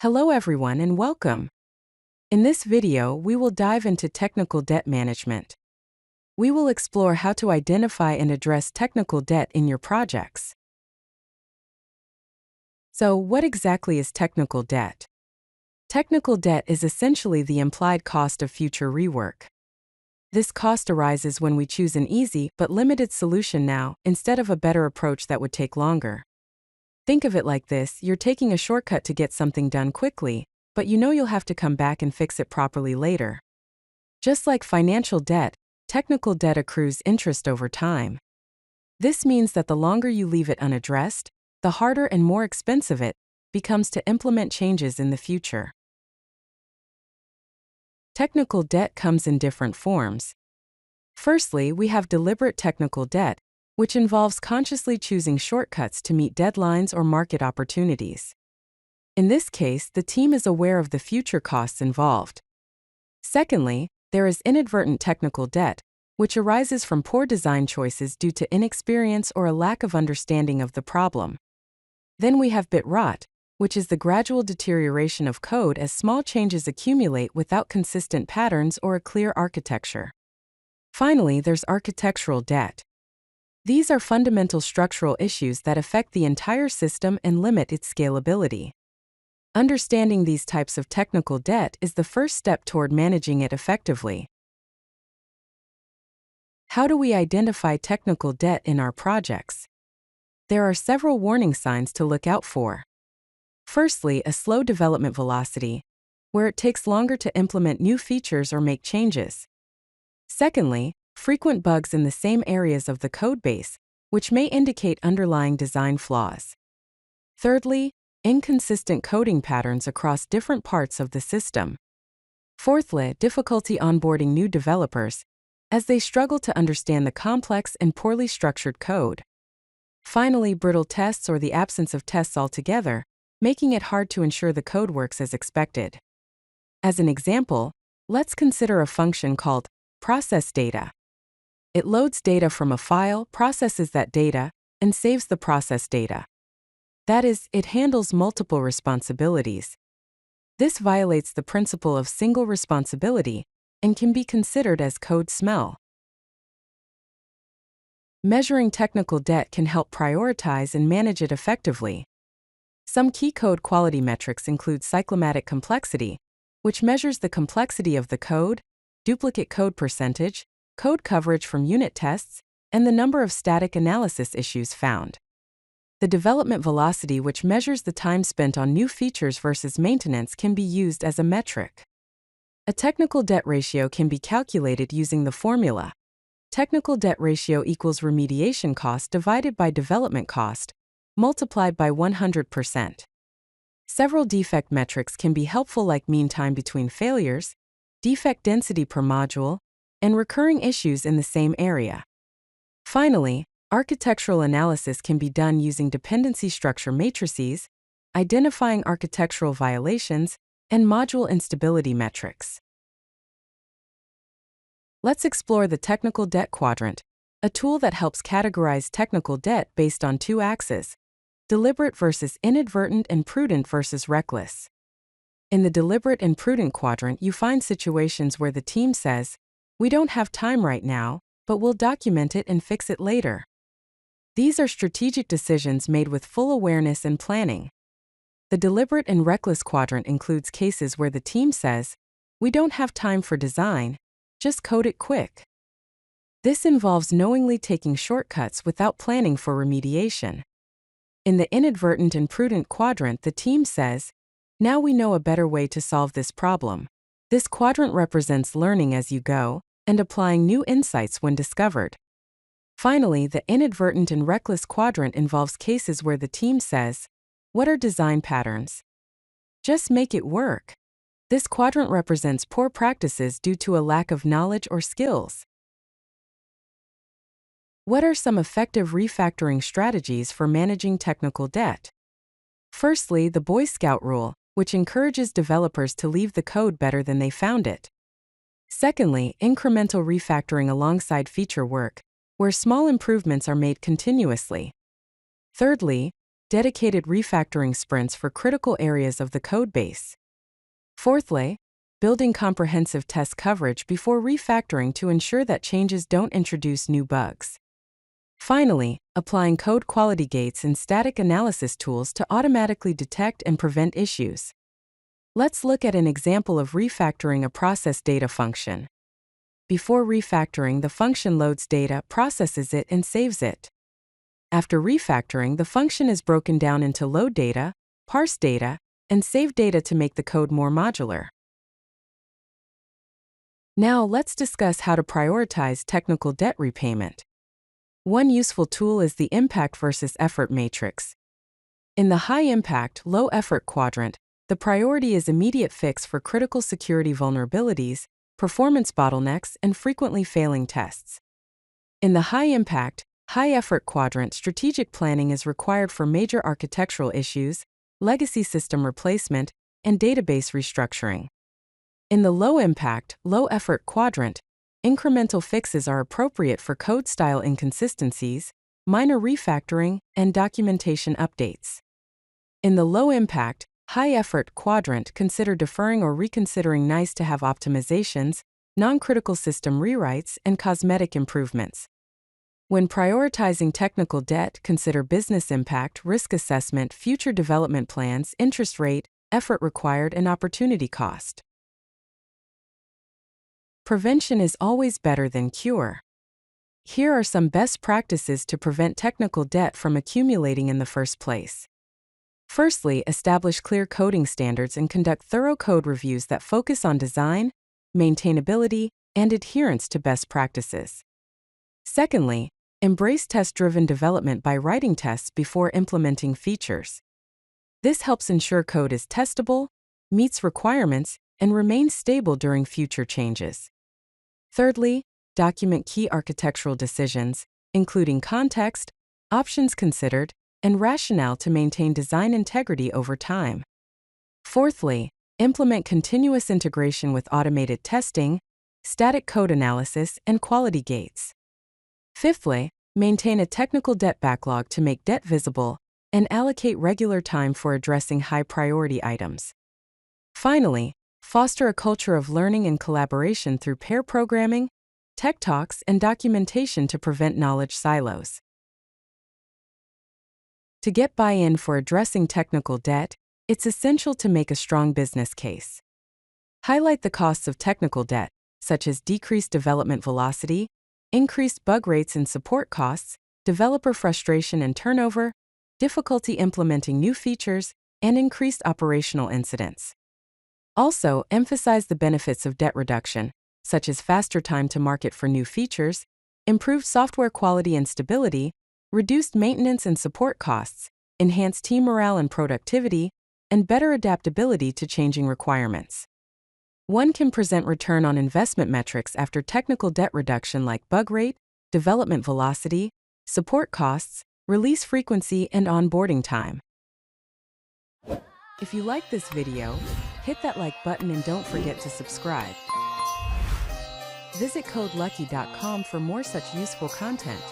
Hello everyone and welcome. In this video, we will dive into technical debt management. We will explore how to identify and address technical debt in your projects. So, what exactly is technical debt? Technical debt is essentially the implied cost of future rework. This cost arises when we choose an easy but limited solution now instead of a better approach that would take longer. Think of it like this: you're taking a shortcut to get something done quickly, but you know you'll have to come back and fix it properly later. Just like financial debt, technical debt accrues interest over time. This means that the longer you leave it unaddressed, the harder and more expensive it becomes to implement changes in the future. Technical debt comes in different forms. Firstly, we have deliberate technical debt, which involves consciously choosing shortcuts to meet deadlines or market opportunities. In this case, the team is aware of the future costs involved. Secondly, there is inadvertent technical debt, which arises from poor design choices due to inexperience or a lack of understanding of the problem. Then we have bit rot, which is the gradual deterioration of code as small changes accumulate without consistent patterns or a clear architecture. Finally, there's architectural debt. These are fundamental structural issues that affect the entire system and limit its scalability. Understanding these types of technical debt is the first step toward managing it effectively. How do we identify technical debt in our projects? There are several warning signs to look out for. Firstly, a slow development velocity, where it takes longer to implement new features or make changes. Secondly, frequent bugs in the same areas of the codebase, which may indicate underlying design flaws. Thirdly, inconsistent coding patterns across different parts of the system. Fourthly, difficulty onboarding new developers, as they struggle to understand the complex and poorly structured code. Finally, brittle tests or the absence of tests altogether, making it hard to ensure the code works as expected. As an example, let's consider a function called process data. It loads data from a file, processes that data, and saves the process data. That is, it handles multiple responsibilities. This violates the principle of single responsibility and can be considered as code smell. Measuring technical debt can help prioritize and manage it effectively. Some key code quality metrics include cyclomatic complexity, which measures the complexity of the code, duplicate code percentage, code coverage from unit tests, and the number of static analysis issues found. The development velocity, which measures the time spent on new features versus maintenance, can be used as a metric. A technical debt ratio can be calculated using the formula: technical debt ratio equals remediation cost divided by development cost, multiplied by 100%. Several defect metrics can be helpful, like mean time between failures, defect density per module, and recurring issues in the same area. Finally, architectural analysis can be done using dependency structure matrices, identifying architectural violations, and module instability metrics. Let's explore the Technical Debt Quadrant, a tool that helps categorize technical debt based on two axes: deliberate versus inadvertent and prudent versus reckless. In the deliberate and prudent quadrant, you find situations where the team says, "We don't have time right now, but we'll document it and fix it later." These are strategic decisions made with full awareness and planning. The deliberate and reckless quadrant includes cases where the team says, "We don't have time for design, just code it quick." This involves knowingly taking shortcuts without planning for remediation. In the inadvertent and prudent quadrant, the team says, "Now we know a better way to solve this problem." This quadrant represents learning as you go and applying new insights when discovered. Finally, the inadvertent and reckless quadrant involves cases where the team says, "What are design patterns? Just make it work." This quadrant represents poor practices due to a lack of knowledge or skills. What are some effective refactoring strategies for managing technical debt? Firstly, the Boy Scout rule, which encourages developers to leave the code better than they found it. Secondly, incremental refactoring alongside feature work, where small improvements are made continuously. Thirdly, dedicated refactoring sprints for critical areas of the code base. Fourthly, building comprehensive test coverage before refactoring to ensure that changes don't introduce new bugs. Finally, applying code quality gates and static analysis tools to automatically detect and prevent issues. Let's look at an example of refactoring a process data function. Before refactoring, the function loads data, processes it, and saves it. After refactoring, the function is broken down into load data, parse data, and save data to make the code more modular. Now let's discuss how to prioritize technical debt repayment. One useful tool is the impact versus effort matrix. In the high-impact, low-effort quadrant, the priority is immediate fix for critical security vulnerabilities, performance bottlenecks, and frequently failing tests. In the high-impact, high-effort quadrant, strategic planning is required for major architectural issues, legacy system replacement, and database restructuring. In the low-impact, low-effort quadrant, incremental fixes are appropriate for code style inconsistencies, minor refactoring, and documentation updates. In the low-impact, high-effort quadrant, consider deferring or reconsidering nice-to-have optimizations, non-critical system rewrites, and cosmetic improvements. When prioritizing technical debt, consider business impact, risk assessment, future development plans, interest rate, effort required, and opportunity cost. Prevention is always better than cure. Here are some best practices to prevent technical debt from accumulating in the first place. Firstly, establish clear coding standards and conduct thorough code reviews that focus on design, maintainability, and adherence to best practices. Secondly, embrace test-driven development by writing tests before implementing features. This helps ensure code is testable, meets requirements, and remains stable during future changes. Thirdly, document key architectural decisions, including context, options considered, and rationale to maintain design integrity over time. Fourthly, implement continuous integration with automated testing, static code analysis, and quality gates. Fifthly, maintain a technical debt backlog to make debt visible and allocate regular time for addressing high-priority items. Finally, foster a culture of learning and collaboration through pair programming, tech talks, and documentation to prevent knowledge silos. To get buy-in for addressing technical debt, it's essential to make a strong business case. Highlight the costs of technical debt, such as decreased development velocity, increased bug rates and support costs, developer frustration and turnover, difficulty implementing new features, and increased operational incidents. Also, emphasize the benefits of debt reduction, such as faster time to market for new features, improved software quality and stability, reduced maintenance and support costs, enhanced team morale and productivity, and better adaptability to changing requirements. One can present return on investment metrics after technical debt reduction like bug rate, development velocity, support costs, release frequency, and onboarding time. If you like this video, hit that like button and don't forget to subscribe. Visit codelucky.com for more such useful content.